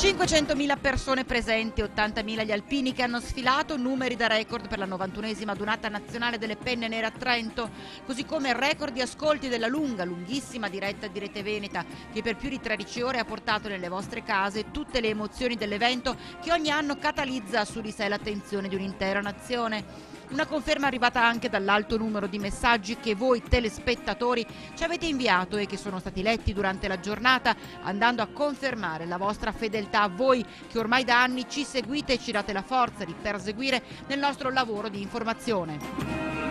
500.000 persone presenti, 80.000 gli alpini che hanno sfilato, numeri da record per la 91esima adunata nazionale delle Penne Nere a Trento, così come record di ascolti della lunghissima diretta di Rete Veneta, che per più di 13 ore ha portato nelle vostre case tutte le emozioni dell'evento che ogni anno catalizza su di sé l'attenzione di un'intera nazione. Una conferma arrivata anche dall'alto numero di messaggi che voi telespettatori ci avete inviato e che sono stati letti durante la giornata, andando a confermare la vostra fedeltà a voi che ormai da anni ci seguite e ci date la forza di perseguire nel nostro lavoro di informazione.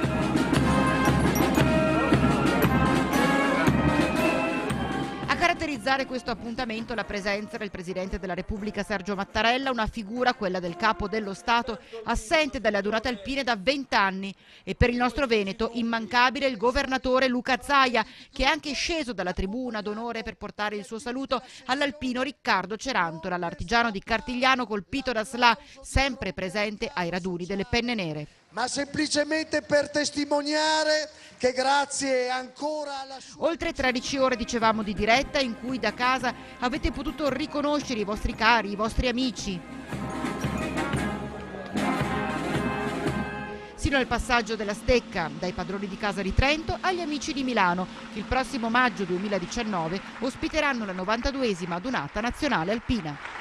A caratterizzare questo appuntamento la presenza del Presidente della Repubblica Sergio Mattarella, una figura, quella del Capo dello Stato, assente dalle adunate alpine da 20 anni. E per il nostro Veneto immancabile il governatore Luca Zaia, che è anche sceso dalla tribuna d'onore per portare il suo saluto all'alpino Riccardo Cerantola, l'artigiano di Cartigliano colpito da SLA, sempre presente ai raduni delle Penne Nere. Ma semplicemente per testimoniare che grazie ancora alla sua... Oltre 13 ore dicevamo di diretta in cui da casa avete potuto riconoscere i vostri cari, i vostri amici. Sino al passaggio della stecca, dai padroni di casa di Trento agli amici di Milano, che il prossimo maggio 2019 ospiteranno la 92esima adunata nazionale alpina.